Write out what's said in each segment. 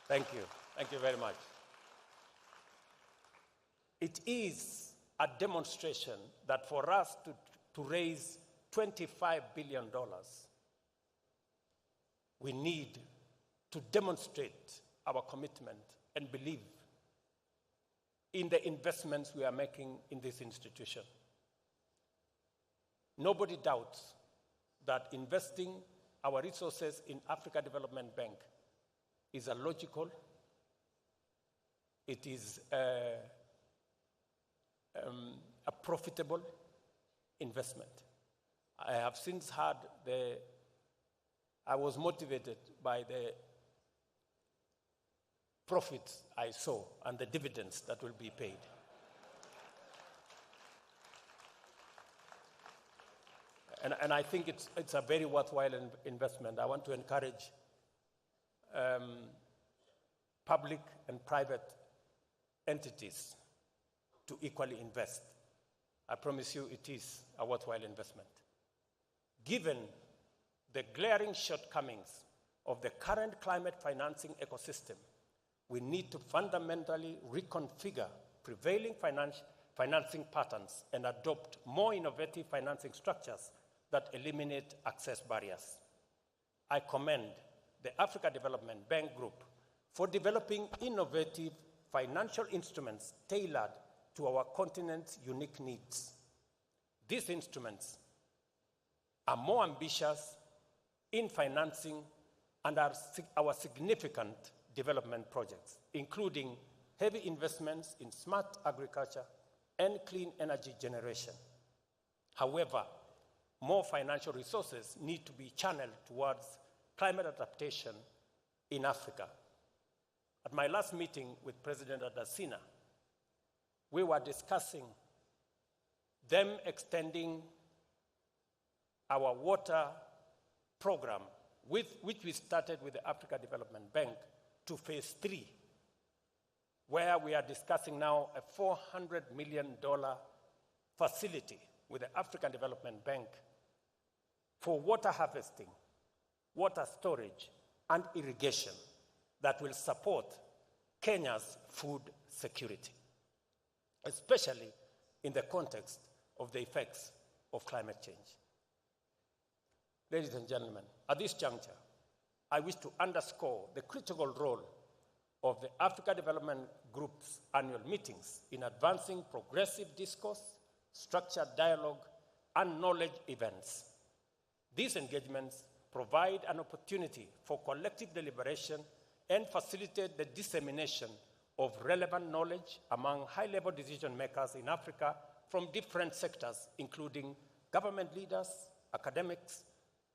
Thank you. Thank you very much. It is a demonstration that for us to raise $25 billion, we need to demonstrate our commitment and belief in the investments we are making in this institution. Nobody doubts that investing our resources in Africa Development Bank is a logical, it is a profitable investment. I have since had I was motivated by the profits I saw and the dividends that will be paid. And I think it's a very worthwhile investment. I want to encourage public and private entities to equally invest. I promise you it is a worthwhile investment. Given the glaring shortcomings of the current climate financing ecosystem, we need to fundamentally reconfigure prevailing financing patterns and adopt more innovative financing structures that eliminate access barriers. I commend the Africa Development Bank Group for developing innovative financial instruments tailored to our continent's unique needs. These instruments are more ambitious in financing and are our significant development projects, including heavy investments in smart agriculture and clean energy generation. However, more financial resources need to be channeled towards climate adaptation in Africa. At my last meeting with President Adesina, we were discussing them extending our water program, which we started with the Africa Development Bank, to phase 3, where we are discussing now a $400 million facility with the African Development Bank for water harvesting, water storage, and irrigation that will support Kenya's food security, especially in the context of the effects of climate change. Ladies and gentlemen, at this juncture, I wish to underscore the critical role of the Africa Development Group's annual meetings in advancing progressive discourse, structured dialogue, and knowledge events. These engagements provide an opportunity for collective deliberation and facilitate the dissemination of relevant knowledge among high-level decision makers in Africa from different sectors, including government leaders, academics,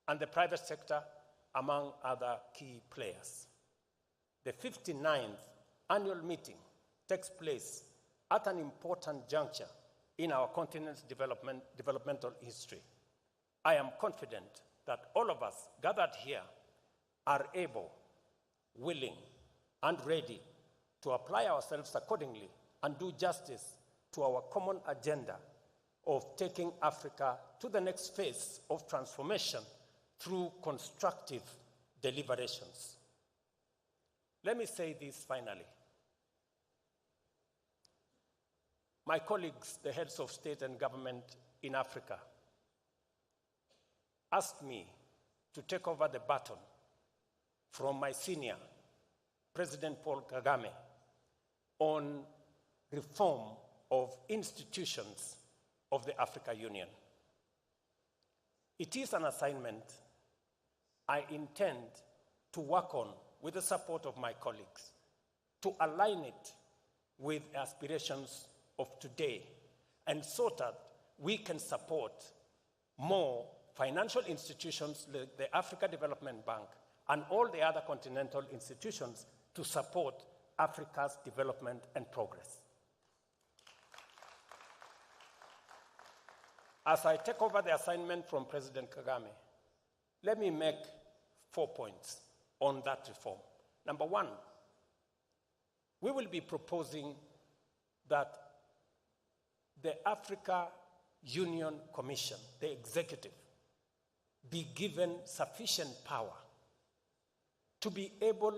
and the private sector, among other key players. The 59th annual meeting takes place at an important juncture in our continent's developmental history. I am confident that all of us gathered here are able, willing, and ready to apply ourselves accordingly and do justice to our common agenda of taking Africa to the next phase of transformation through constructive deliberations. Let me say this finally. My colleagues, the heads of state and government in Africa, asked me to take over the baton from my senior, President Paul Kagame, on reform of institutions of the African Union. It is an assignment I intend to work on with the support of my colleagues, to align it with aspirations of today, and so that we can support more financial institutions like the Africa Development Bank and all the other continental institutions to support Africa's development and progress. As I take over the assignment from President Kagame, let me make 4 points on that reform. Number one, we will be proposing that the Africa Union Commission, the executive, be given sufficient power to be able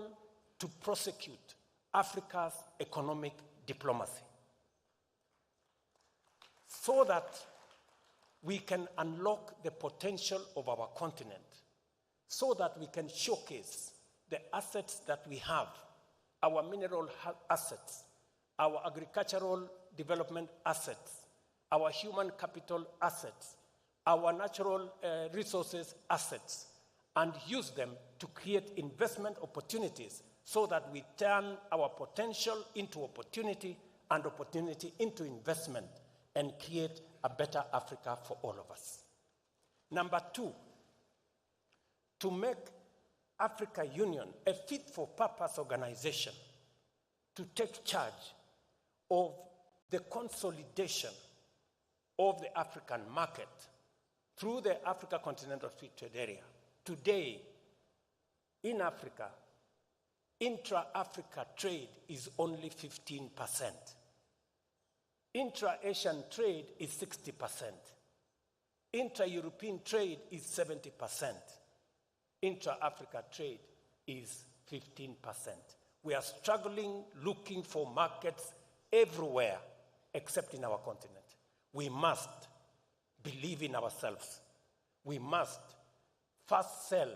to prosecute Africa's economic diplomacy so that we can unlock the potential of our continent, so that we can showcase the assets that we have, our mineral assets, our agricultural development assets, our human capital assets, our natural resources assets, and use them to create investment opportunities so that we turn our potential into opportunity and opportunity into investment and create a better Africa for all of us. Number two, to make Africa Union a fit-for-purpose organization to take charge of the consolidation of the African market through the Africa Continental Free Trade Area. Today, in Africa, intra-Africa trade is only 15%. Intra-Asian trade is 60%. Intra-European trade is 70%. Intra-Africa trade is 15%. We are struggling looking for markets everywhere except in our continent. We must believe in ourselves. We must first sell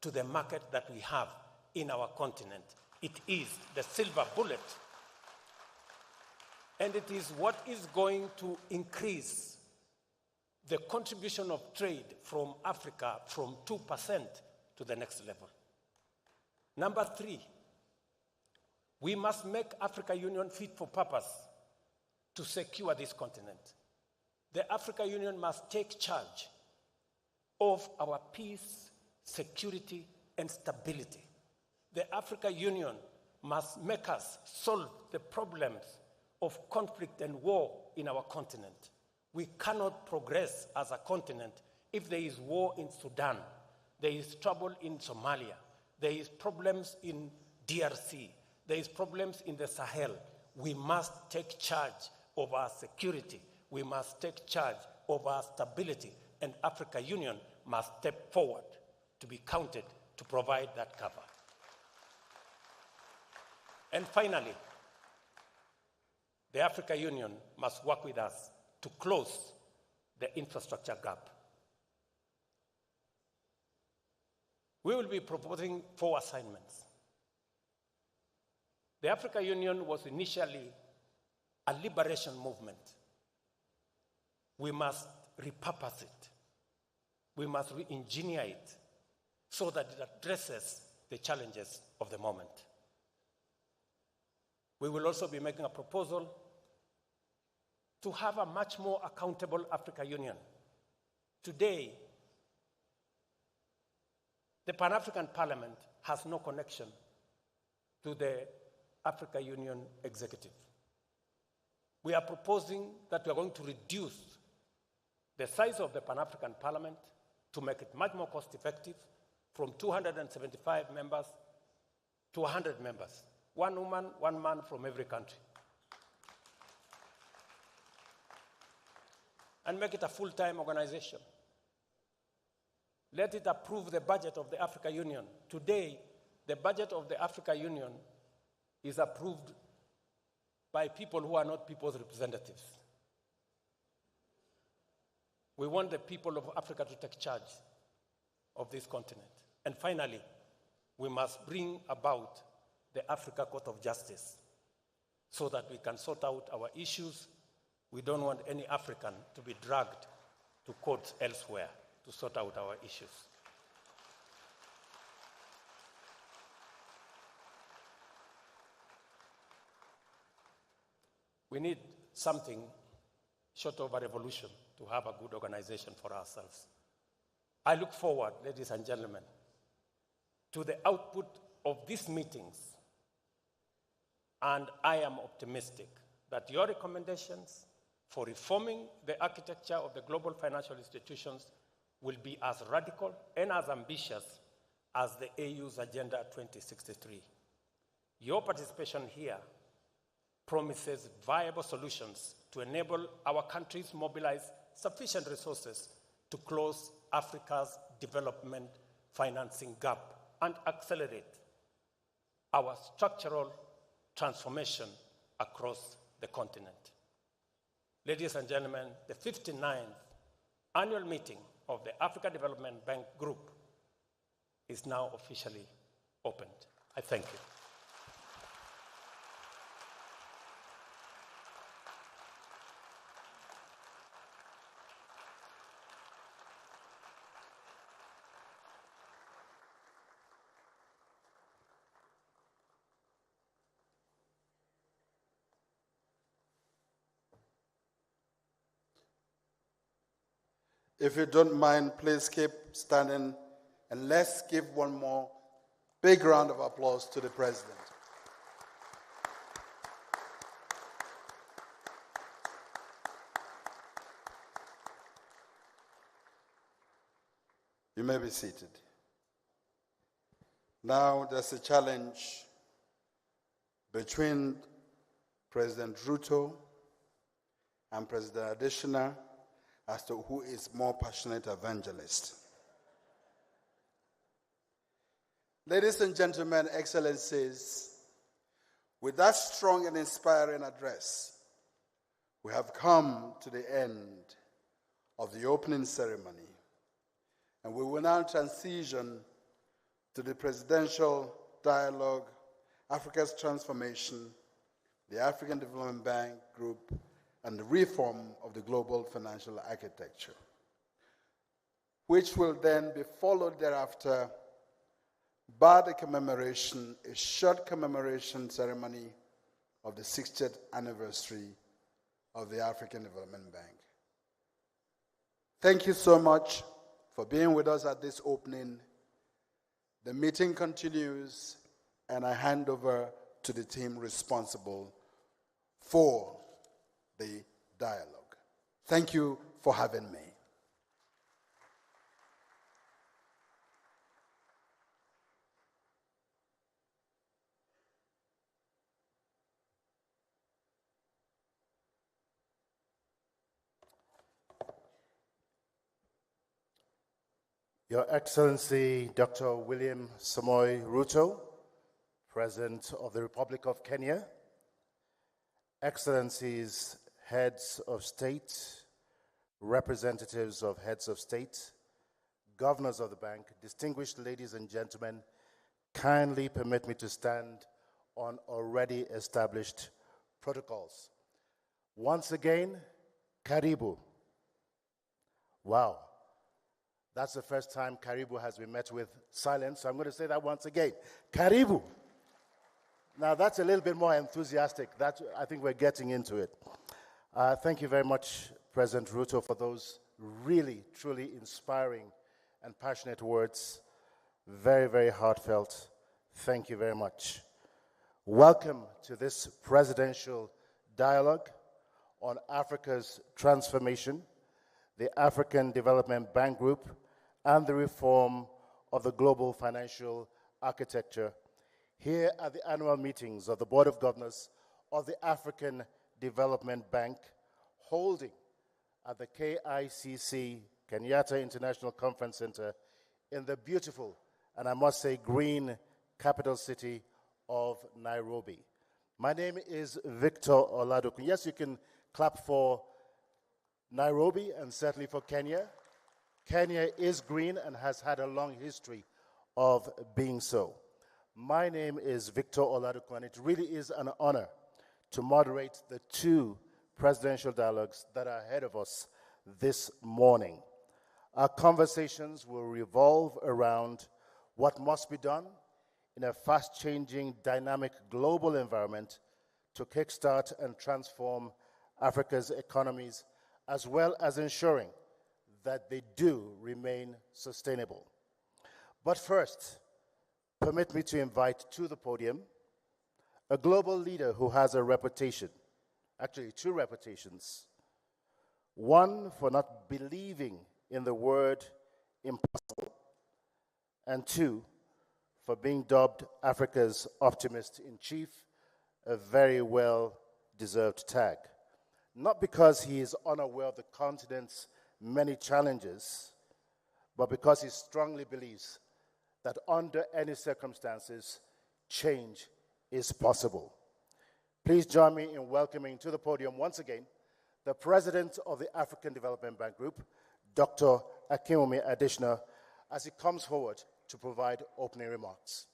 to the market that we have in our continent. It is the silver bullet. And it is what is going to increase the contribution of trade from Africa from 2% to the next level. Number three, we must make Africa Union fit for purpose to secure this continent. The Africa Union must take charge of our peace, security, and stability. The Africa Union must make us solve the problems of conflict and war in our continent. We cannot progress as a continent if there is war in Sudan, there is trouble in Somalia, there is problems in DRC, there is problems in the Sahel. We must take charge of our security. We must take charge of our stability, and Africa Union must step forward to be counted to provide that cover. And finally, the Africa Union must work with us to close the infrastructure gap. We will be proposing 4 assignments. The Africa Union was initially a liberation movement. We must repurpose it. We must re-engineer it so that it addresses the challenges of the moment. We will also be making a proposal to have a much more accountable Africa Union. Today, the Pan-African Parliament has no connection to the Africa Union executive. We are proposing that we are going to reduce the size of the Pan-African Parliament to make it much more cost-effective from 275 members to 100 members. 1 woman, 1 man from every country. And make it a full-time organization. Let it approve the budget of the Africa Union. Today, the budget of the Africa Union is approved by people who are not people's representatives. We want the people of Africa to take charge of this continent. And finally, we must bring about the Africa Court of Justice so that we can sort out our issues. We don't want any African to be dragged to courts elsewhere to sort out our issues. We need something short of a revolution to have a good organization for ourselves. I look forward, ladies and gentlemen, to the output of these meetings, and I am optimistic that your recommendations for reforming the architecture of the global financial institutions will be as radical and as ambitious as the AU's Agenda 2063. Your participation here promises viable solutions to enable our countries mobilize sufficient resources to close Africa's development financing gap and accelerate our structural transformation across the continent. Ladies and gentlemen, the 59th annual meeting of the Africa Development Bank Group is now officially opened. I thank you. If you don't mind, please keep standing, and let's give one more big round of applause to the President. You may be seated. Now there's a challenge between President Ruto and President Adesina as to who is more passionate evangelist. Ladies and gentlemen, excellencies, with that strong and inspiring address, we have come to the end of the opening ceremony, and we will now transition to the presidential dialogue, Africa's transformation, the African Development Bank Group, and the reform of the global financial architecture, which will then be followed thereafter by the commemoration, a short commemoration ceremony of the 60th anniversary of the African Development Bank. Thank you so much for being with us at this opening. The meeting continues, and I hand over to the team responsible for the dialogue. Thank you for having me. Your Excellency, Dr. William Samoei Ruto, President of the Republic of Kenya, Excellencies, Heads of State, representatives of heads of state, governors of the bank, distinguished ladies and gentlemen, kindly permit me to stand on already established protocols. Once again, Karibu. Wow, that's the first time Karibu has been met with silence, so I'm going to say that once again. Karibu. Now that's a little bit more enthusiastic. I think we're getting into it. Thank you very much, President Ruto, for those really, truly inspiring and passionate words. Very, very heartfelt. Thank you very much. Welcome to this presidential dialogue on Africa's transformation, the African Development Bank Group, and the reform of the global financial architecture here at the annual meetings of the Board of Governors of the African Development Bank, holding at the KICC, Kenyatta International Conference Center, in the beautiful, and I must say green, capital city of Nairobi. My name is Victor Oladokun. Yes, you can clap for Nairobi and certainly for Kenya. Kenya is green and has had a long history of being so. My name is Victor Oladokun, and it really is an honor to moderate the two presidential dialogues that are ahead of us this morning. Our conversations will revolve around what must be done in a fast-changing, dynamic global environment to kickstart and transform Africa's economies, as well as ensuring that they do remain sustainable. But first, permit me to invite to the podium a global leader who has a reputation, actually two reputations. One for not believing in the word impossible, and two, for being dubbed Africa's optimist-in-chief, a very well-deserved tag. Not because he is unaware of the continent's many challenges, but because he strongly believes that under any circumstances, change is possible. Please join me in welcoming to the podium once again the President of the African Development Bank Group, Dr. Akinwumi Adesina, as he comes forward to provide opening remarks.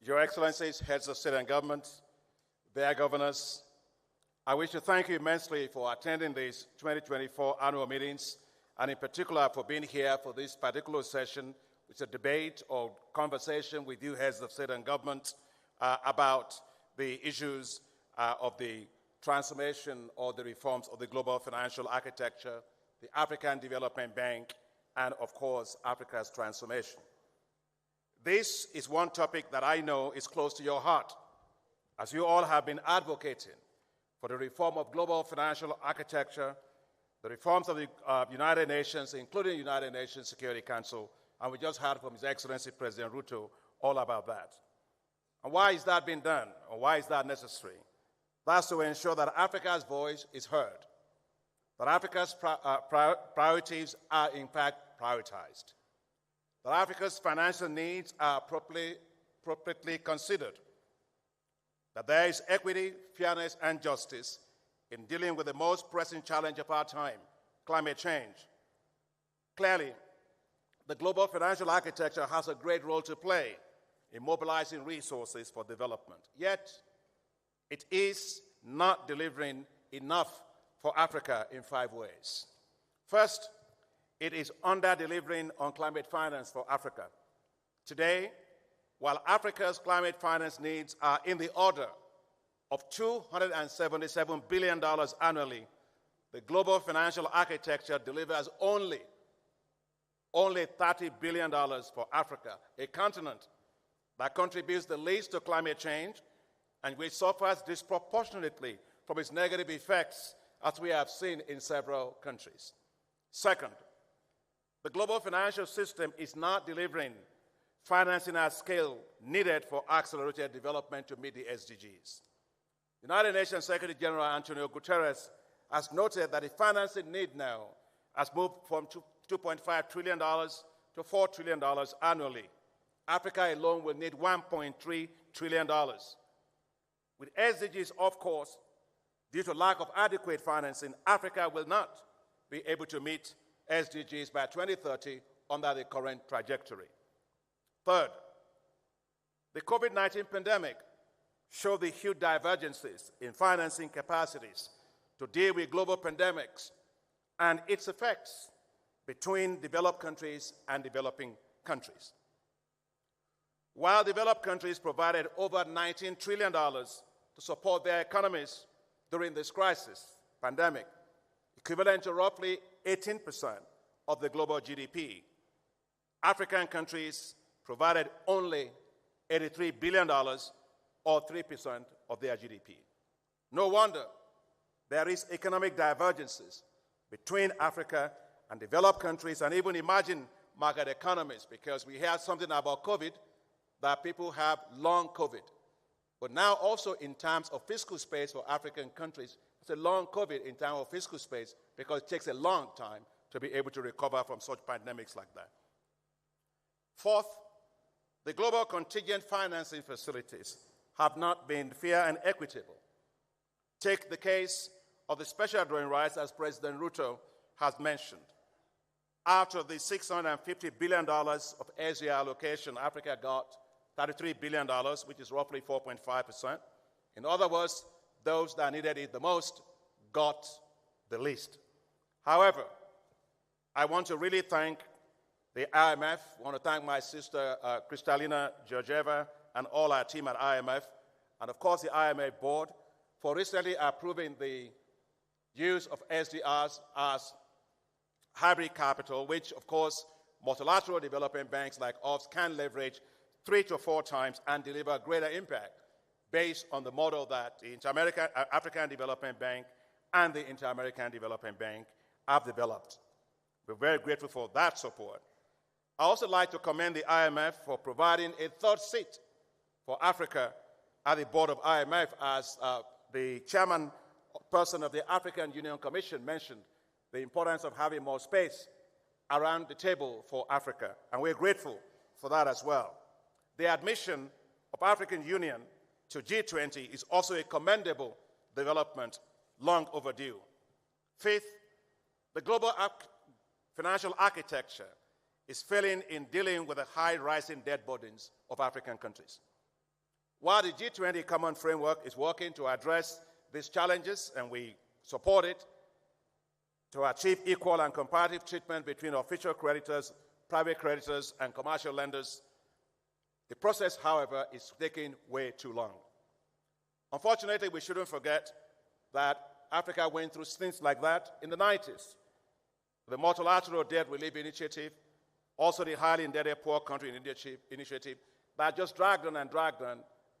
Your Excellencies, heads of state and government, their governors, I wish to thank you immensely for attending these 2024 annual meetings, and in particular for being here for this particular session, which is a debate or conversation with you heads of state and government about the issues of the transformation or the reforms of the global financial architecture, the African Development Bank, and of course, Africa's transformation. This is one topic that I know is close to your heart, as you all have been advocating for the reform of global financial architecture, the reforms of the United Nations, including the United Nations Security Council, and we just heard from His Excellency President Ruto all about that. And why is that being done, or why is that necessary? That's to ensure that Africa's voice is heard, that Africa's priorities are in fact prioritized, that Africa's financial needs are appropriately considered, that there is equity, fairness, and justice in dealing with the most pressing challenge of our time, climate change. Clearly, the global financial architecture has a great role to play in mobilizing resources for development. Yet, it is not delivering enough for Africa in 5 ways. First, it is under-delivering on climate finance for Africa. Today, while Africa's climate finance needs are in the order of $277 billion annually, the global financial architecture delivers only $30 billion for Africa, a continent that contributes the least to climate change and which suffers disproportionately from its negative effects, as we have seen in several countries. Second, the global financial system is not delivering financing at scale needed for accelerated development to meet the SDGs. United Nations Secretary General Antonio Guterres has noted that the financing need now has moved from $2.5 trillion to $4 trillion annually. Africa alone will need $1.3 trillion. With SDGs, of course, due to lack of adequate financing, Africa will not be able to meet SDGs by 2030 under the current trajectory. Third, the COVID-19 pandemic showed the huge divergences in financing capacities to deal with global pandemics and its effects between developed countries and developing countries. While developed countries provided over $19 trillion to support their economies during this pandemic, equivalent to roughly 18% of the global GDP, African countries provided only $83 billion, or 3% of their GDP. No wonder there is economic divergences between Africa and developed countries and even emerging market economies, because we hear something about COVID, that people have long COVID. But now also in terms of fiscal space for African countries, it's a long COVID in terms of fiscal space because it takes a long time to be able to recover from such pandemics like that. Fourth, the global contingent financing facilities have not been fair and equitable. Take the case of the special drawing rights, as President Ruto has mentioned. Out of the $650 billion of Asia allocation, Africa got $33 billion, which is roughly 4.5%. In other words, those that needed it the most got the least. However, I want to really thank the IMF. I want to thank my sister, Kristalina Georgieva, and all our team at IMF, and of course the IMF board, for recently approving the use of SDRs as hybrid capital, which of course multilateral development banks like us can leverage 3 to 4 times and deliver greater impact based on the model that the African Development Bank and the Inter-American Development Bank have developed. We're very grateful for that support. I also like to commend the IMF for providing a third seat for Africa at the board of IMF, as the chairman person of the African Union Commission mentioned the importance of having more space around the table for Africa, and we're grateful for that as well. The admission of African Union to G20 is also a commendable development, long overdue. Fifth, the global financial architecture is failing in dealing with the high rising debt burdens of African countries. While the G20 Common Framework is working to address these challenges, and we support it, to achieve equal and comparative treatment between official creditors, private creditors, and commercial lenders, the process, however, is taking way too long. Unfortunately, we shouldn't forget that Africa went through things like that in the 90s. The Multilateral Debt Relief Initiative, also the Highly Indebted Poor Country Initiative, that just dragged on,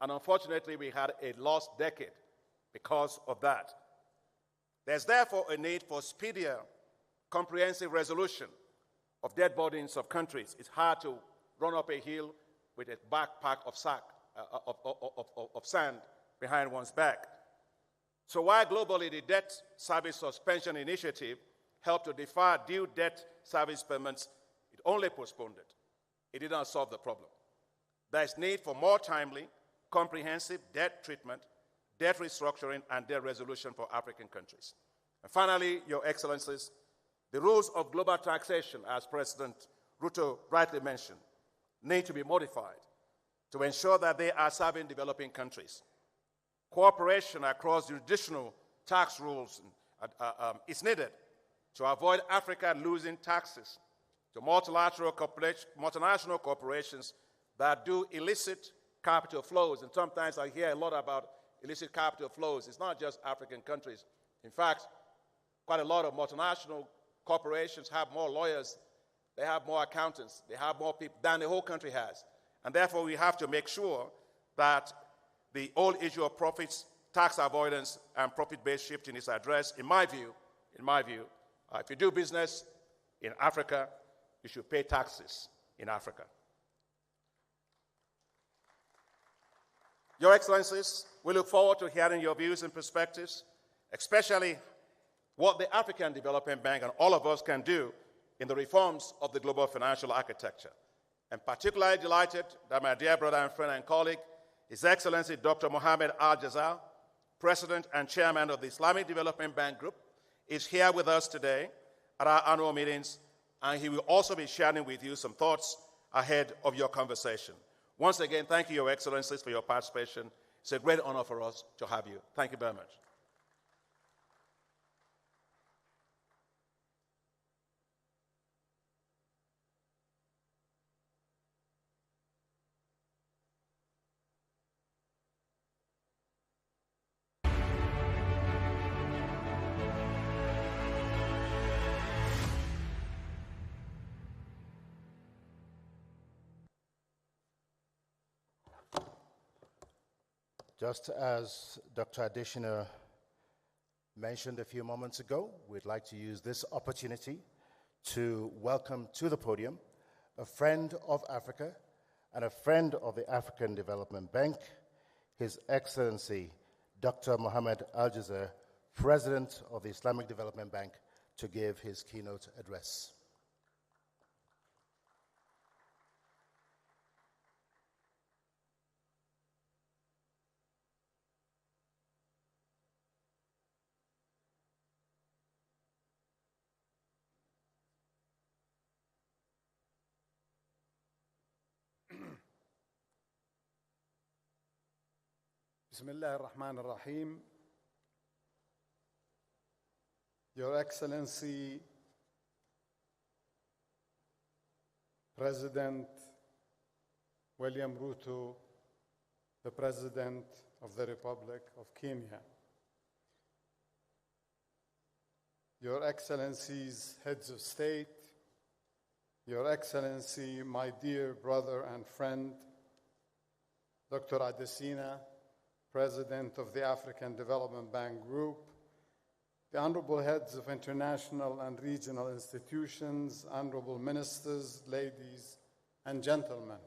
and unfortunately, we had a lost decade because of that. There's therefore a need for speedier, comprehensive resolution of debt burdens of countries. It's hard to run up a hill with a backpack of sand behind one's back. So while globally the Debt Service Suspension Initiative helped to defer due debt service payments, it only postponed it. It did not solve the problem. There is need for more timely, comprehensive debt treatment, debt restructuring, and debt resolution for African countries. And finally, Your Excellencies, the rules of global taxation, as President Ruto rightly mentioned, need to be modified to ensure that they are serving developing countries. Cooperation across jurisdictional tax rules is needed to avoid Africa losing taxes to multinational corporations that do illicit capital flows. And sometimes I hear a lot about illicit capital flows. It's not just African countries. In fact, quite a lot of multinational corporations have more lawyers, they have more accountants, they have more people than the whole country has. And therefore, we have to make sure that the whole issue of profits, tax avoidance, and profit-based shifting is addressed. In my view, if you do business in Africa, you should pay taxes in Africa. Your Excellencies, we look forward to hearing your views and perspectives, especially what the African Development Bank and all of us can do in the reforms of the global financial architecture. I'm particularly delighted that my dear brother and friend and colleague, His Excellency Dr. Mohammed Al-Jazal, President and Chairman of the Islamic Development Bank Group, is here with us today at our annual meetings, and he will also be sharing with you some thoughts ahead of your conversation. Once again, thank you, Your Excellencies, for your participation. It's a great honor for us to have you. Thank you very much. Just as Dr. Adeshina mentioned a few moments ago, we'd like to use this opportunity to welcome to the podium a friend of Africa and a friend of the African Development Bank, His Excellency Dr. Mohammed Al-Jazal, President of the Islamic Development Bank, to give his keynote address. بسم الله الرحمن الرحيم. Your Excellency, President William Ruto, the President of the Republic of Kenya, Your Excellencies, Heads of State, Your Excellency, my dear brother and friend, Dr. Adesina, President of the African Development Bank Group, the honorable heads of international and regional institutions, honorable ministers, ladies and gentlemen.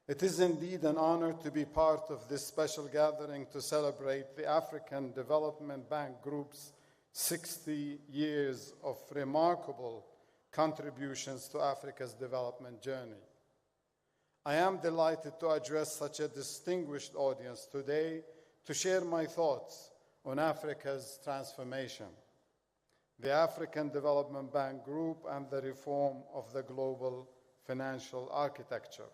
It is indeed an honor to be part of this special gathering to celebrate the African Development Bank Group's 60 years of remarkable contributions to Africa's development journey. I am delighted to address such a distinguished audience today to share my thoughts on Africa's transformation, the African Development Bank Group, and the reform of the global financial architecture.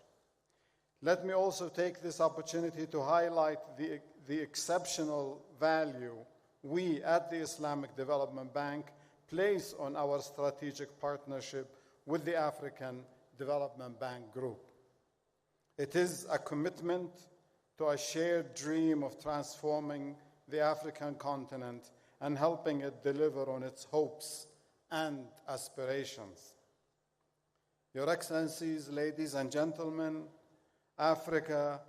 Let me also take this opportunity to highlight the exceptional value we at the Islamic Development Bank place on our strategic partnership with the African Development Bank Group. It is a commitment to a shared dream of transforming the African continent and helping it deliver on its hopes and aspirations. Your Excellencies, ladies and gentlemen, Africa,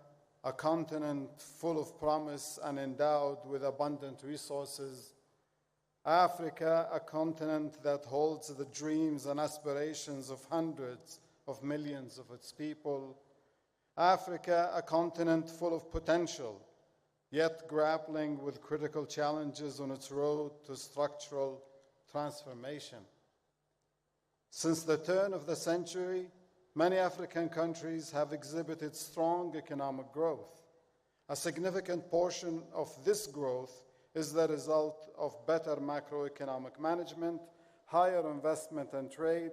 a continent full of promise and endowed with abundant resources. Africa, a continent that holds the dreams and aspirations of hundreds of millions of its people. Africa, a continent full of potential, yet grappling with critical challenges on its road to structural transformation. Since the turn of the century, many African countries have exhibited strong economic growth. A significant portion of this growth is the result of better macroeconomic management, higher investment and trade,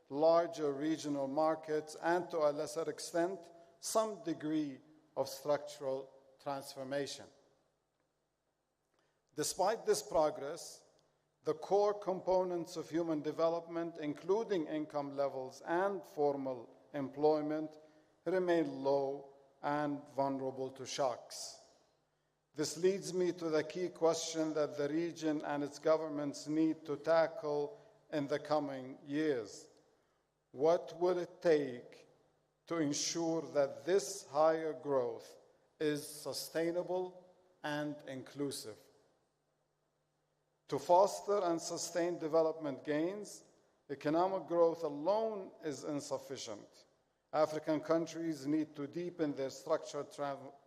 larger regional markets, and to a lesser extent, some degree of structural transformation. Despite this progress, the core components of human development, including income levels and formal employment, remain low and vulnerable to shocks. This leads me to the key question that the region and its governments need to tackle in the coming years. What will it take to ensure that this higher growth is sustainable and inclusive? To foster and sustain development gains, economic growth alone is insufficient. African countries need to deepen their structural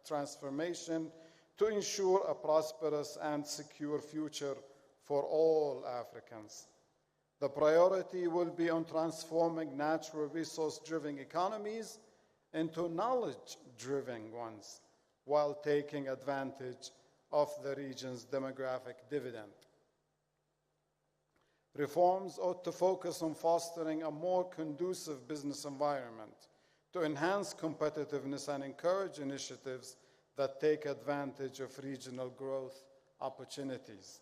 transformation to ensure a prosperous and secure future for all Africans. The priority will be on transforming natural resource-driven economies into knowledge-driven ones, while taking advantage of the region's demographic dividend. Reforms ought to focus on fostering a more conducive business environment to enhance competitiveness and encourage initiatives that take advantage of regional growth opportunities.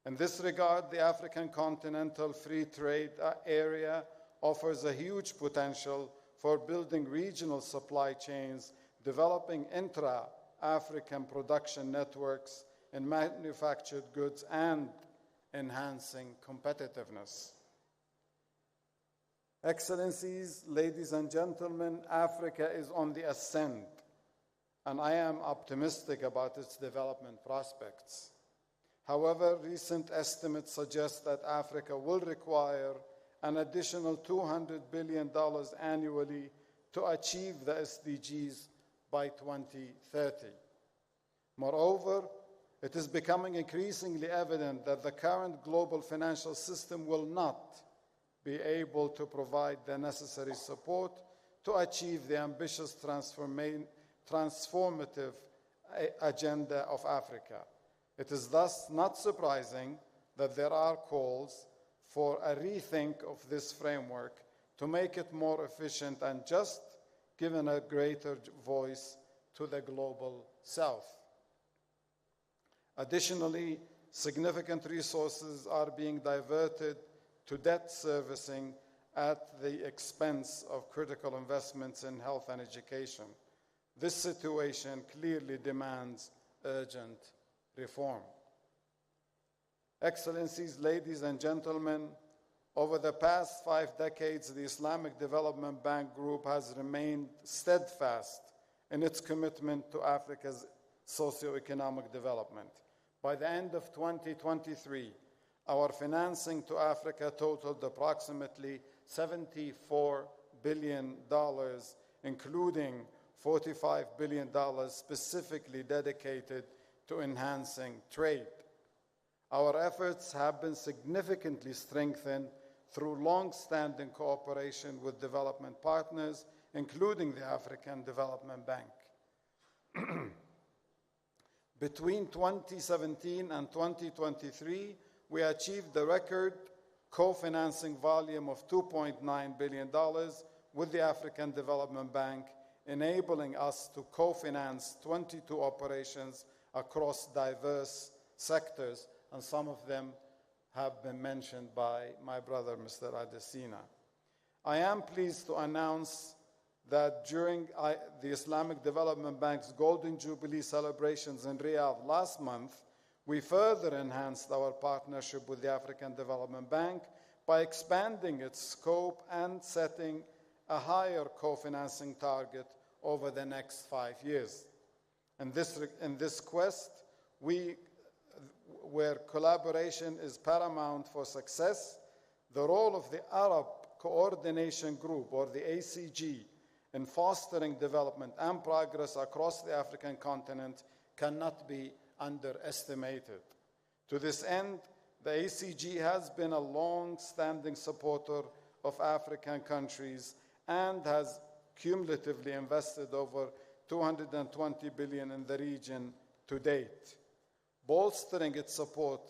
In this regard, the African Continental Free Trade Area offers a huge potential for building regional supply chains, developing intra-African production networks in manufactured goods, and enhancing competitiveness. Excellencies, ladies and gentlemen, Africa is on the ascent, and I am optimistic about its development prospects. However, recent estimates suggest that Africa will require an additional $200 billion annually to achieve the SDGs by 2030. Moreover, it is becoming increasingly evident that the current global financial system will not be able to provide the necessary support to achieve the ambitious transformative agenda of Africa. It is thus not surprising that there are calls for a rethink of this framework to make it more efficient and just, giving a greater voice to the global South. Additionally, significant resources are being diverted to debt servicing at the expense of critical investments in health and education. This situation clearly demands urgent reform. Excellencies, ladies and gentlemen, over the past 5 decades, the Islamic Development Bank Group has remained steadfast in its commitment to Africa's socioeconomic development. By the end of 2023, our financing to Africa totaled approximately $74 billion, including $45 billion specifically dedicated to enhancing trade. Our efforts have been significantly strengthened through long-standing cooperation with development partners, including the African Development Bank. Between 2017 and 2023, we achieved the record co-financing volume of $2.9 billion with the African Development Bank, enabling us to co-finance 22 operations across diverse sectors, and some of them have been mentioned by my brother, Mr. Adesina. I am pleased to announce that during the Islamic Development Bank's Golden Jubilee celebrations in Riyadh last month, we further enhanced our partnership with the African Development Bank by expanding its scope and setting a higher co-financing target over the next 5 years. In this quest, where collaboration is paramount for success, the role of the Arab Coordination Group, or the ACG, in fostering development and progress across the African continent cannot be underestimated. To this end, the ACG has been a long-standing supporter of African countries and has cumulatively invested over $220 billion in the region to date. Bolstering its support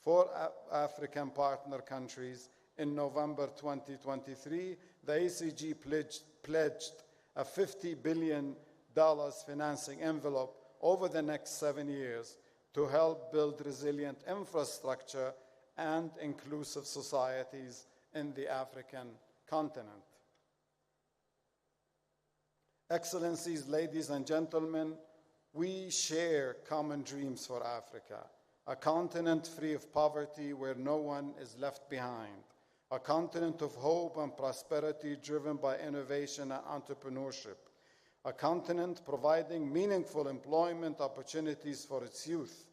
for African partner countries, in November 2023, the ACG pledged a $50 billion financing envelope over the next 7 years to help build resilient infrastructure and inclusive societies in the African continent. Excellencies, ladies and gentlemen, we share common dreams for Africa, a continent free of poverty where no one is left behind, a continent of hope and prosperity driven by innovation and entrepreneurship, a continent providing meaningful employment opportunities for its youth.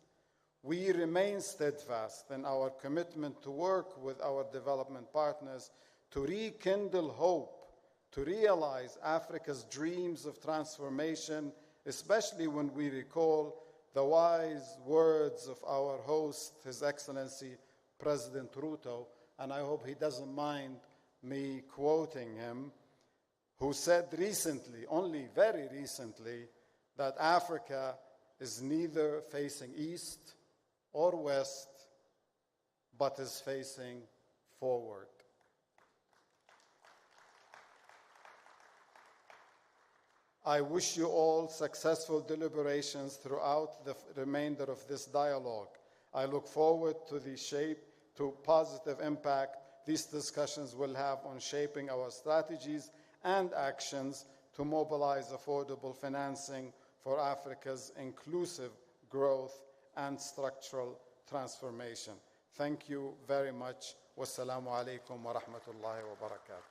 We remain steadfast in our commitment to work with our development partners to rekindle hope, to realize Africa's dreams of transformation, especially when we recall the wise words of our host, His Excellency President Ruto, and I hope he doesn't mind me quoting him, who said recently, only very recently, that Africa is neither facing east or west, but is facing forward. I wish you all successful deliberations throughout the remainder of this dialogue. I look forward to positive impact these discussions will have on shaping our strategies and actions to mobilize affordable financing for Africa's inclusive growth and structural transformation. Thank you very much. Wassalamu alaikum wa rahmatullahi wa barakatuh.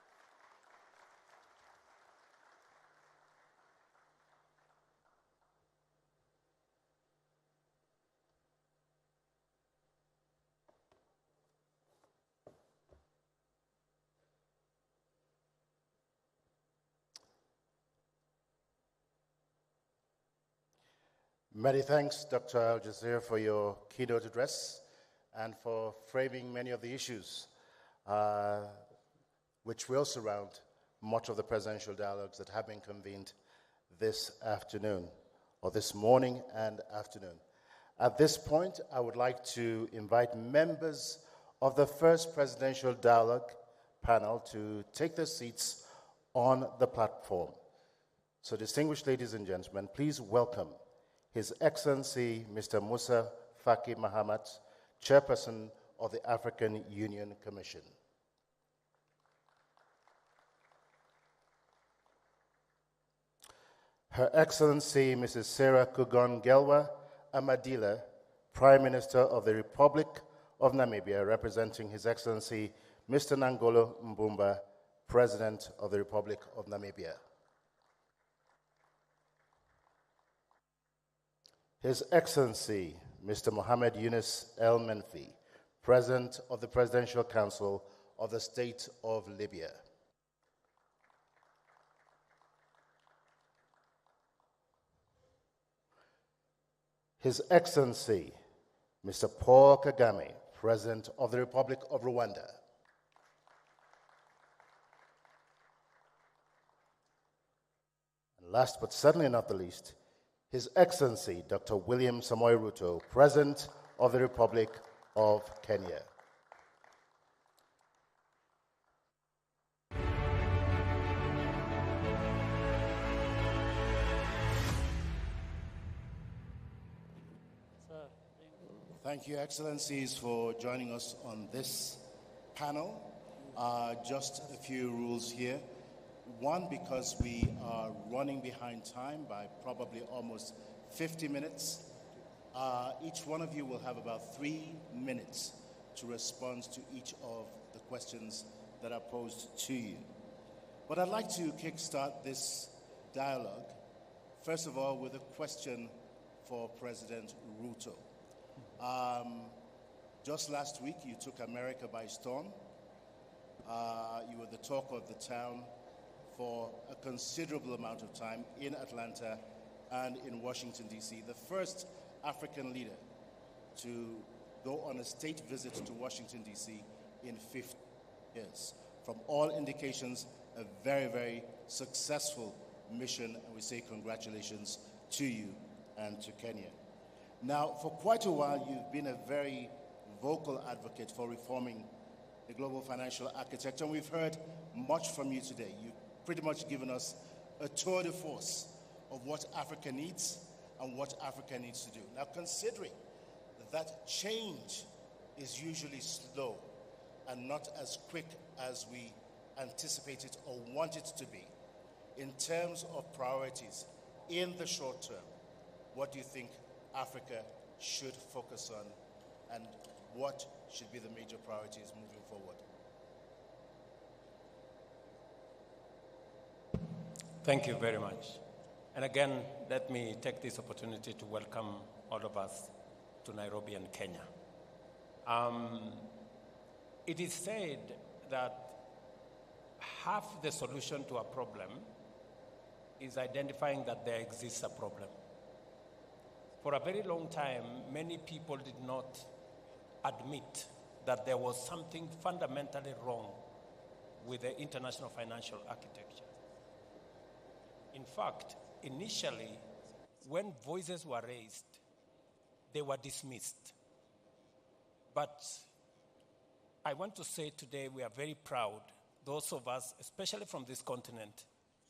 Many thanks, Dr. Al-Jazeer, for your keynote address and for framing many of the issues which will surround much of the presidential dialogues that have been convened this afternoon, or this morning and afternoon. At this point, I would like to invite members of the first presidential dialogue panel to take their seats on the platform. So, distinguished ladies and gentlemen, please welcome His Excellency Mr. Musa Faki Mahamat, Chairperson of the African Union Commission. Her Excellency Mrs. Sarah Kugon Gelwa Amadila, Prime Minister of the Republic of Namibia, representing His Excellency Mr. Nangolo Mbumba, President of the Republic of Namibia. His Excellency Mr. Mohamed Yunus El Menfi, President of the Presidential Council of the State of Libya. His Excellency, Mr. Paul Kagame, President of the Republic of Rwanda. And last but certainly not the least, His Excellency, Dr. William Samoei Ruto, President of the Republic of Kenya. Thank you, Excellencies, for joining us on this panel. Just a few rules here. One, because we are running behind time by probably almost 50 minutes, each one of you will have about 3 minutes to respond to each of the questions that are posed to you. But I'd like to kickstart this dialogue, first of all, with a question for President Ruto. Just last week, you took America by storm. You were the talk of the town for a considerable amount of time in Atlanta and in Washington, D.C., the first African leader to go on a state visit to Washington, D.C. in 50 years. From all indications, a very, very successful mission, and we say congratulations to you and to Kenya. Now, for quite a while, you've been a very vocal advocate for reforming the global financial architecture, and we've heard much from you today. You've pretty much given us a tour de force of what Africa needs and what Africa needs to do. Now, considering that change is usually slow and not as quick as we anticipate it or want it to be, in terms of priorities in the short term, what do you think Africa should focus on, and what should be the major priorities moving forward? Thank you very much. And again, let me take this opportunity to welcome all of us to Nairobi and Kenya. It is said that half the solution to a problem is identifying that there exists a problem. For a very long time, many people did not admit that there was something fundamentally wrong with the international financial architecture. In fact, initially, when voices were raised, they were dismissed. But I want to say today we are very proud, those of us, especially from this continent,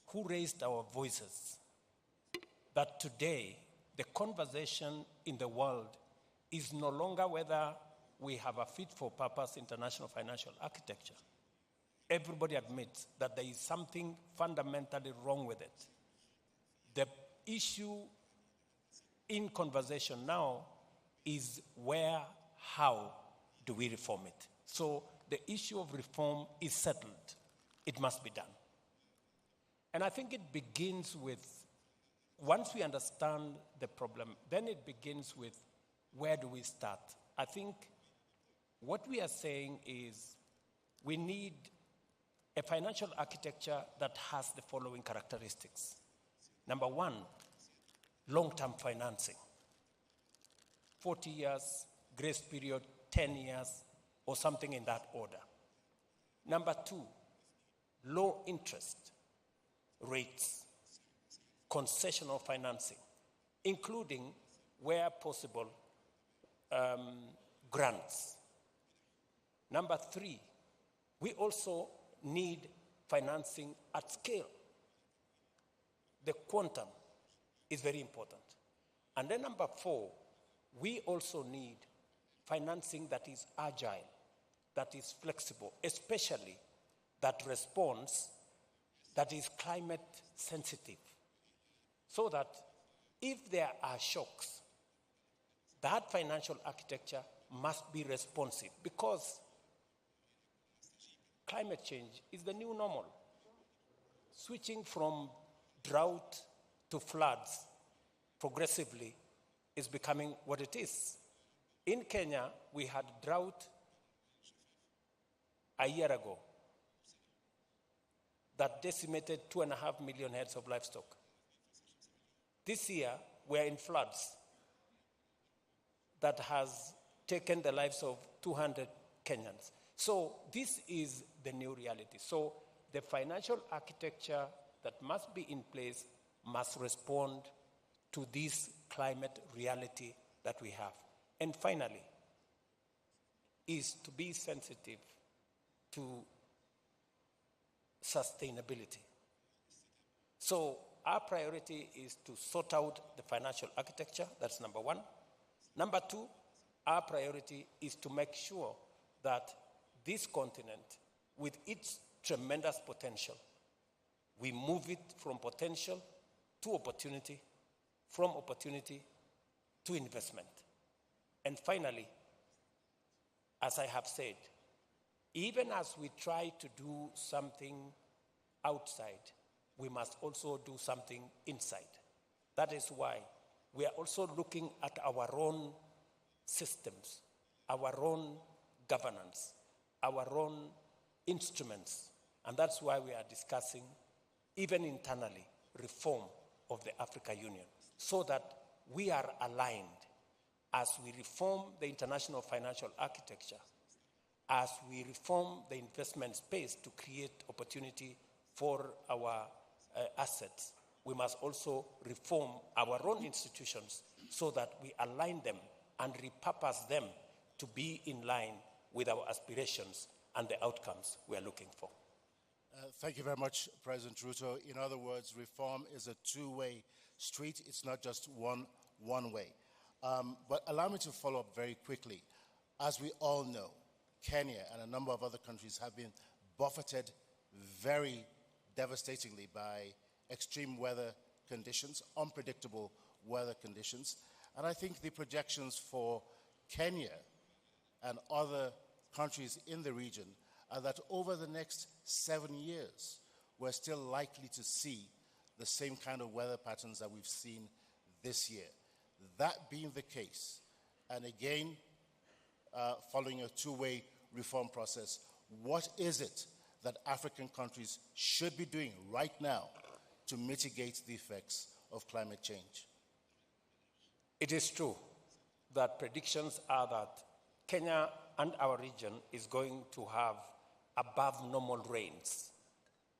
who raised our voices, that today the conversation in the world is no longer whether we have a fit-for-purpose international financial architecture. Everybody admits that there is something fundamentally wrong with it. The issue in conversation now is where, how do we reform it? So the issue of reform is settled. It must be done. And I think it begins with, once we understand the problem, then it begins with where do we start? I think what we are saying is we need a financial architecture that has the following characteristics. Number one, long-term financing. 40 years, grace period, 10 years, or something in that order. Number two, low interest rates, concessional financing, including, where possible, grants. Number three, we also need financing at scale. The quantum is very important. And then number four, we also need financing that is agile, that is flexible, especially that responds, that is climate sensitive. So that if there are shocks, that financial architecture must be responsive, because climate change is the new normal. Switching from drought to floods progressively is becoming what it is. In Kenya, we had drought a year ago that decimated 2.5 million heads of livestock. This year, we're in floods. that has taken the lives of 200 Kenyans. So this is the new reality. So the financial architecture that must be in place must respond to this climate reality that we have. And finally, is to be sensitive to sustainability. So our priority is to sort out the financial architecture. That's number one. Number two, our priority is to make sure that this continent, with its tremendous potential, we move it from potential to opportunity, from opportunity to investment. And finally, as I have said, even as we try to do something outside, we must also do something inside. That is why we are also looking at our own systems, our own governance, our own instruments. And that's why we are discussing, even internally, reform of the Africa Union, so that we are aligned as we reform the international financial architecture, as we reform the investment space to create opportunity for our assets. We must also reform our own institutions so that we align them and repurpose them to be in line with our aspirations and the outcomes we are looking for. Thank you very much, President Ruto. In other words, reform is a two-way street. It's not just one way. But allow me to follow up very quickly. As we all know, Kenya and a number of other countries have been buffeted very devastatingly by extreme weather conditions, unpredictable weather conditions. And I think the projections for Kenya and other countries in the region are that over the next 7 years, we're still likely to see the same kind of weather patterns that we've seen this year. That being the case, and again, following a two-way reform process, what is it that African countries should be doing right now to mitigate the effects of climate change? It is true that predictions are that Kenya and our region is going to have above normal rains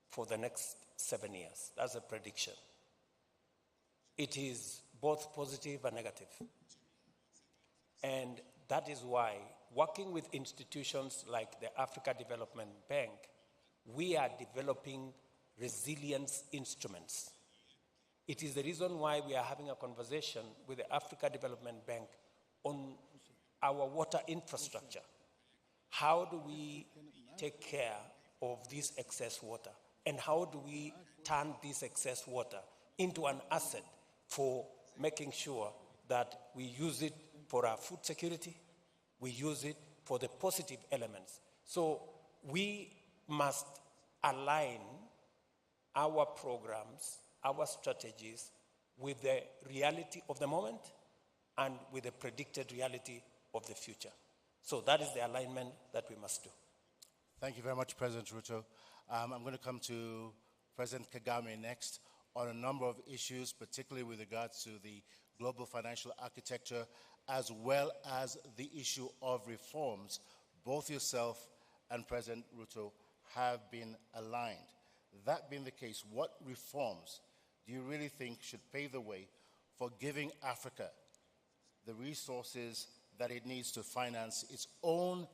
for the next 7 years. That's a prediction. It is both positive and negative. And that is why, working with institutions like the Africa Development Bank, we are developing resilience instruments. It is the reason why we are having a conversation with the Africa Development Bank on our water infrastructure. How do we take care of this excess water? And how do we turn this excess water into an asset for making sure that we use it for our food security, we use it for the positive elements. So we must align our programs, our strategies with the reality of the moment and with the predicted reality of the future. So that is the alignment that we must do. Thank you very much, President Ruto. I'm going to come to President Kagame next on a number of issues, particularly with regards to the global financial architecture, as well as the issue of reforms. Both yourself and President Ruto have been aligned. That being the case, what reforms do you really think should pave the way for giving Africa the resources that it needs to finance its own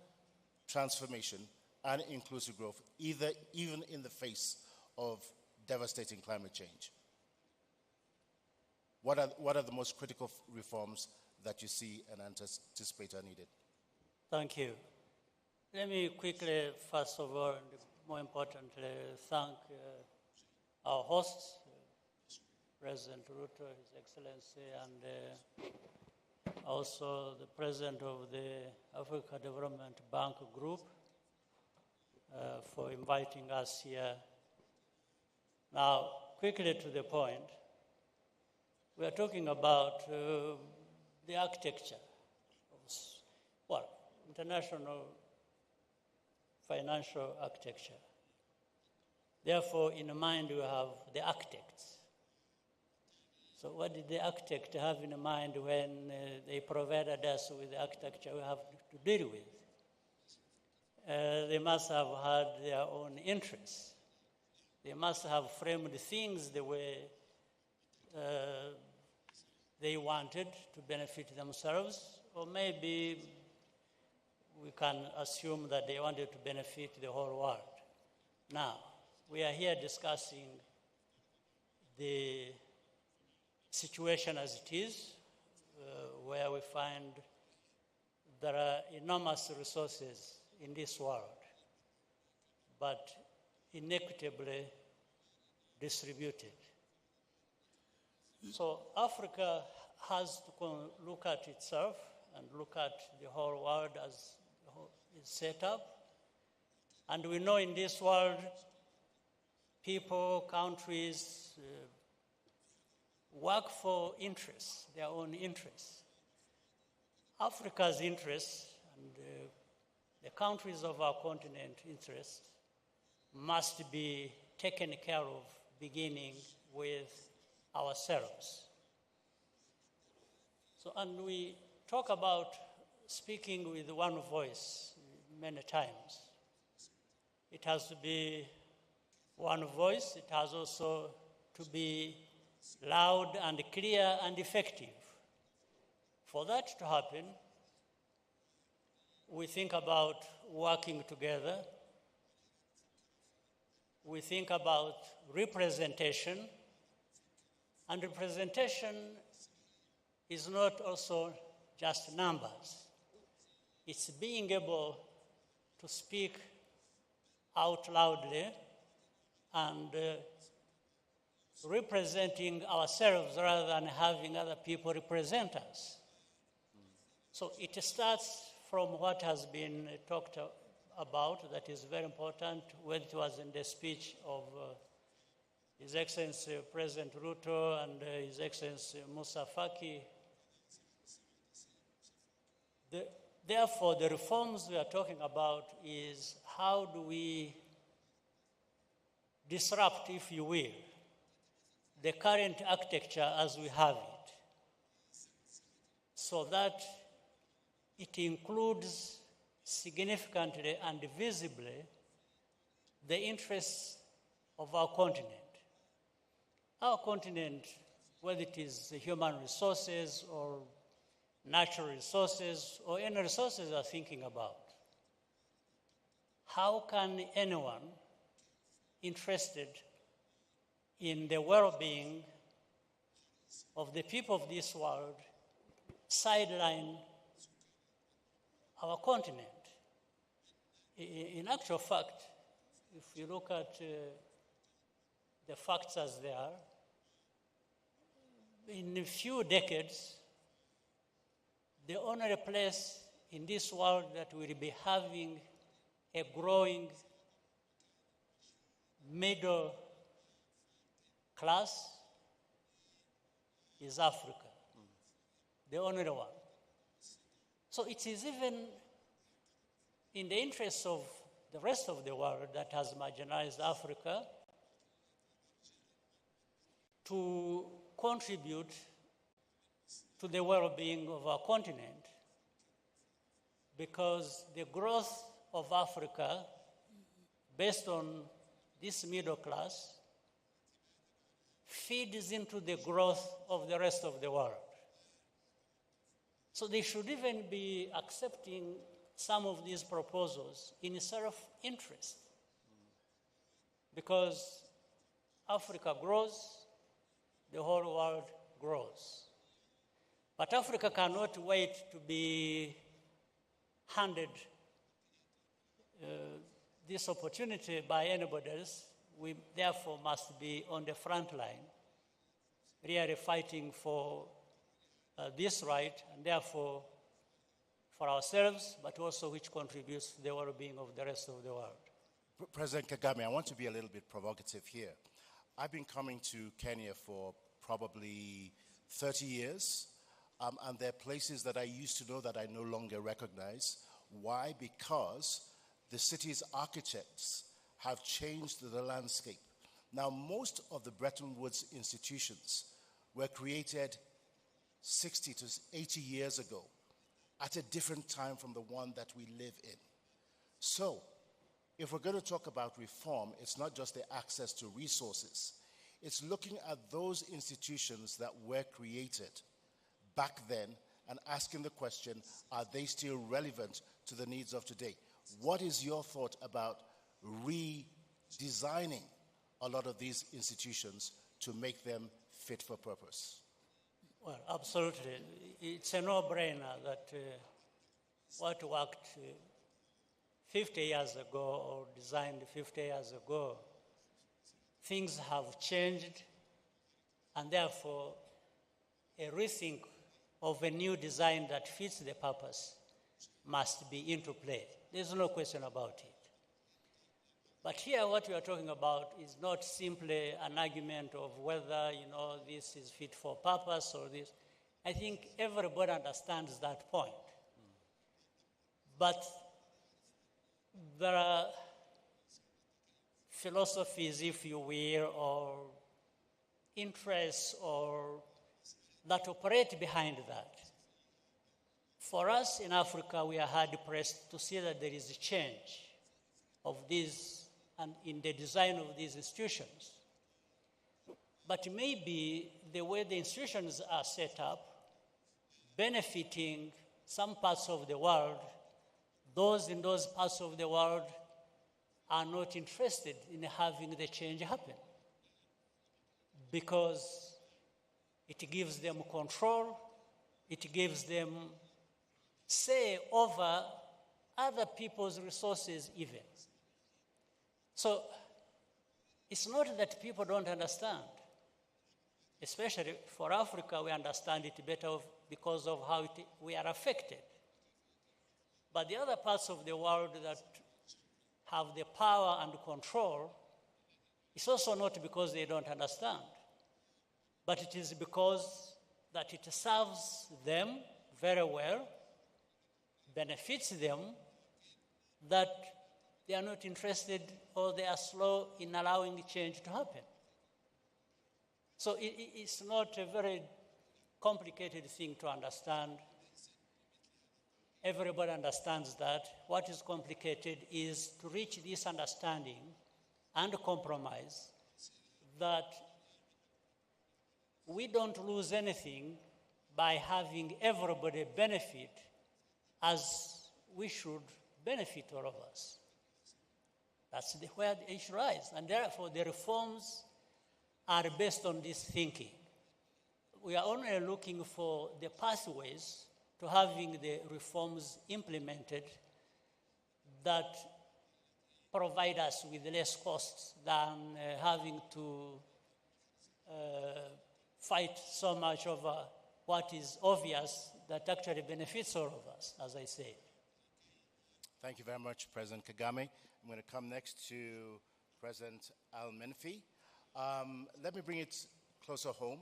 transformation and inclusive growth, even in the face of devastating climate change? What are the most critical reforms that you see and anticipate are needed? Thank you. Let me quickly, first of all, and more importantly, thank our hosts, President Ruto, His Excellency, and also the President of the Africa Development Bank Group for inviting us here. Now, quickly to the point, we are talking about the architecture of, international financial architecture. Therefore, in mind, we have the architects. So what did the architect have in mind when they provided us with the architecture we have to deal with? They must have had their own interests. They must have framed things the way they wanted to benefit themselves, or maybe we can assume that they wanted to benefit the whole world. Now, we are here discussing the situation as it is, where we find there are enormous resources in this world, but inequitably distributed. So Africa has to look at itself and look at the whole world as it's set up. And we know in this world, people, countries, work for interests, their own interests. Africa's interests and the countries of our continent interests must be taken care of, beginning with ourselves. So, and we talk about speaking with one voice many times. It has to be one voice. It has also to be loud and clear and effective. For that to happen, we think about working together. We think about representation. And representation is not also just numbers. It's being able to speak out loudly and representing ourselves rather than having other people represent us. So it starts from what has been talked about, that is very important, whether it was in the speech of His Excellency President Ruto and His Excellency Musa Faki. Therefore, the reforms we are talking about is how do we disrupt, if you will, the current architecture as we have it, so that it includes significantly and visibly the interests of our continent. Our continent, whether it is human resources or natural resources or any resources we are thinking about, how can anyone interested in the well-being of the people of this world sideline our continent? In actual fact, if you look at the facts as they are, in a few decades, the only place in this world that will be having a growing middle class is Africa, the only one. So it is even in the interests of the rest of the world that has marginalized Africa to contribute to the well-being of our continent, because the growth of Africa, based on this middle class, feeds into the growth of the rest of the world. So they should even be accepting some of these proposals in self-interest, because Africa grows, the whole world grows. But Africa cannot wait to be handed this opportunity by anybody else. We therefore must be on the front line, really fighting for this right, and therefore for ourselves, but also which contributes to the well-being of the rest of the world. President Kagame, I want to be a little bit provocative here. I've been coming to Kenya for probably 30 years, and there are places that I used to know that I no longer recognize. Why? Because the city's architects have changed the landscape. Now, most of the Bretton Woods institutions were created 60 to 80 years ago at a different time from the one that we live in. So, if we're going to talk about reform, it's not just the access to resources. It's looking at those institutions that were created back then and asking the question, are they still relevant to the needs of today? What is your thought about redesigning a lot of these institutions to make them fit for purpose? Well, absolutely. It's a no-brainer that what worked 50 years ago or designed 50 years ago, things have changed, and therefore a rethink of a new design that fits the purpose must be into play. There's no question about it. But here what we are talking about is not simply an argument of whether, this is fit for purpose or this. I think everybody understands that point. But there are philosophies, if you will, or interests or that operate behind that. For us in Africa, we are hard pressed to see that there is a change of these and in the design of these institutions. But maybe the way the institutions are set up, benefiting some parts of the world, those in those parts of the world are not interested in having the change happen because it gives them control, it gives them say over other people's resources even. So it's not that people don't understand. Especially for Africa, we understand it better because of how we are affected. But the other parts of the world that have the power and control, it's also not because they don't understand, but it is because that it serves them very well, benefits them, that they are not interested or they are slow in allowing the change to happen. So it's not a very complicated thing to understand. Everybody understands that. What is complicated is to reach this understanding and compromise that we don't lose anything by having everybody benefit as we should benefit, all of us. That's where the issue lies. And therefore, the reforms are based on this thinking. We are only looking for the pathways to having the reforms implemented that provide us with less costs than having to fight so much over what is obvious that actually benefits all of us, as I said. Thank you very much, President Kagame. I'm going to come next to President Al-Menfi. Let me bring it closer home.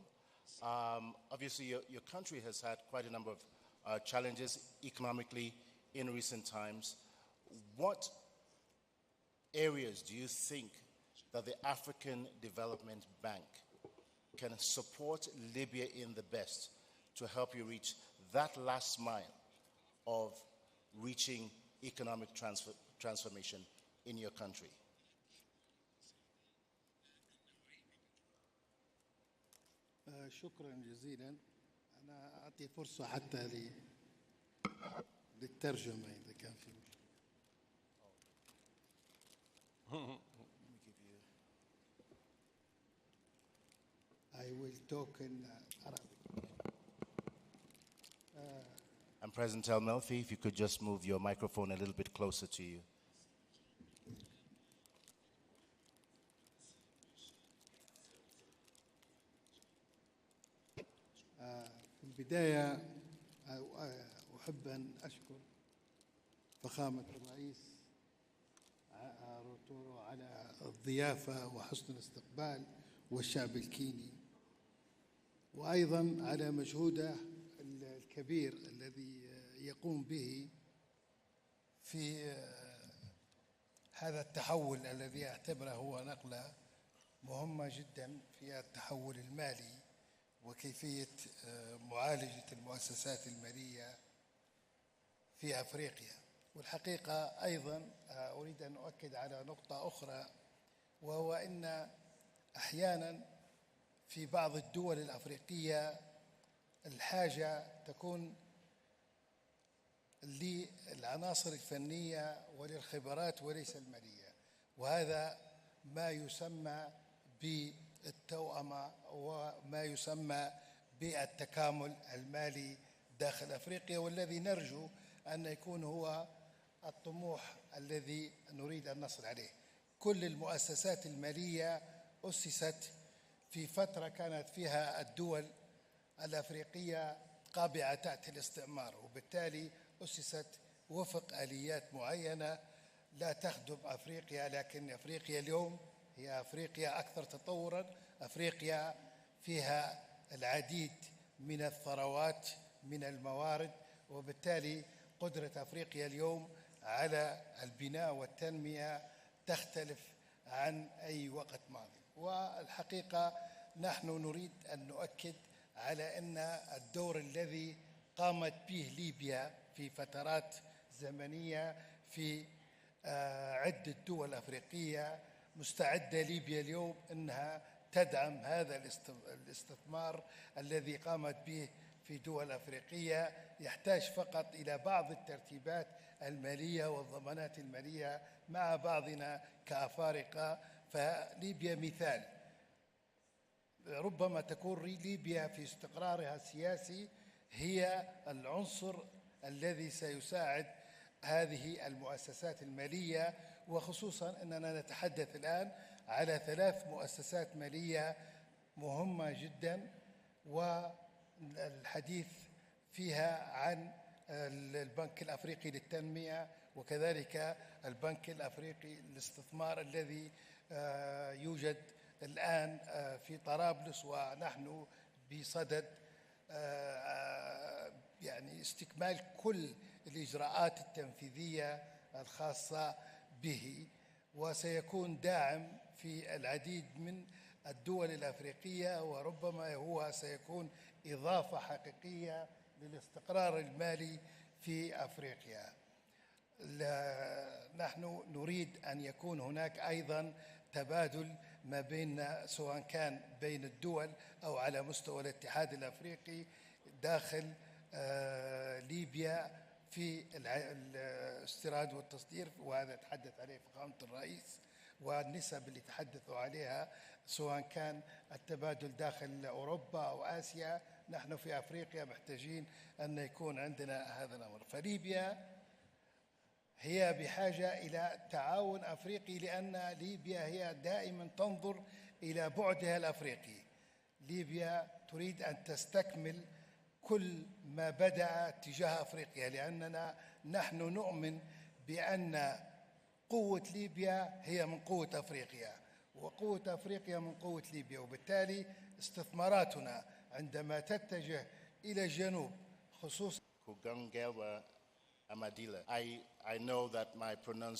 Obviously, your country has had quite a number of challenges economically in recent times. What areas do you think that the African Development Bank can support Libya in the best to help you reach that last mile of reaching economic transformation in your country? شكرا جزيلا. أنا أعطي فرصة حتى للترجمة إذا كان في. I will talk in Arabic. And President Al-Menfi, if you could just move your microphone a little bit closer to you. في البداية أحب أن أشكر فخامة الرئيس على الضيافة وحسن الاستقبال والشعب الكيني، وأيضا على مجهوده الكبير الذي يقوم به في هذا التحول الذي أعتبره هو نقلة مهمة جدا في التحول المالي وكيفية معالجة المؤسسات المالية في أفريقيا. والحقيقة أيضا أريد أن أؤكد على نقطة أخرى، وهو أن أحيانا في بعض الدول الأفريقية الحاجة تكون للعناصر الفنية وللخبرات وليس المالية، وهذا ما يسمى بالتوأمة وما يسمى بالتكامل المالي داخل أفريقيا، والذي نرجو أن يكون هو الطموح الذي نريد أن نصل عليه. كل المؤسسات المالية أسست في فترة كانت فيها الدول الأفريقية قابعة تحت الاستعمار، وبالتالي أسست وفق آليات معينة لا تخدم أفريقيا، لكن أفريقيا اليوم هي أفريقيا أكثر تطوراً، أفريقيا فيها العديد من الثروات من الموارد، وبالتالي قدرة أفريقيا اليوم على البناء والتنمية تختلف عن أي وقت ماضي. والحقيقة نحن نريد أن نؤكد على أن الدور الذي قامت به ليبيا في فترات زمنية في عدة دول أفريقية، مستعدة ليبيا اليوم أنها تدعم هذا الاستثمار الذي قامت به في دول أفريقية. يحتاج فقط إلى بعض الترتيبات المالية والضمانات المالية مع بعضنا كأفارقة. فليبيا مثال، ربما تكون ليبيا في استقرارها السياسي هي العنصر الذي سيساعد هذه المؤسسات المالية، وخصوصا أننا نتحدث الآن على 3 مؤسسات مالية مهمة جدا، والحديث فيها عن البنك الأفريقي للتنمية وكذلك البنك الأفريقي للاستثمار الذي يوجد الآن في طرابلس، ونحن بصدد يعني استكمال كل الإجراءات التنفيذية الخاصة به، وسيكون داعم في العديد من الدول الأفريقية، وربما هو سيكون إضافة حقيقية للاستقرار المالي في أفريقيا. نحن نريد أن يكون هناك أيضا تبادل ما بين، سواء كان بين الدول أو على مستوى الاتحاد الأفريقي داخل ليبيا في الاستيراد والتصدير، وهذا تحدث عليه فخامة الرئيس، والنسب اللي تحدثوا عليها سواء كان التبادل داخل أوروبا أو آسيا. نحن في أفريقيا محتاجين أن يكون عندنا هذا الأمر. فليبيا هي بحاجة إلى تعاون أفريقي، لأن ليبيا هي دائما تنظر إلى بعدها الأفريقي. ليبيا تريد أن تستكمل كل ما بدأ تجاه أفريقيا، لأننا نحن نؤمن بأن قوة ليبيا هي من قوة أفريقيا، وقوة أفريقيا من قوة ليبيا، وبالتالي استثماراتنا عندما تتجه إلى الجنوب خصوصا I know that my pronunciation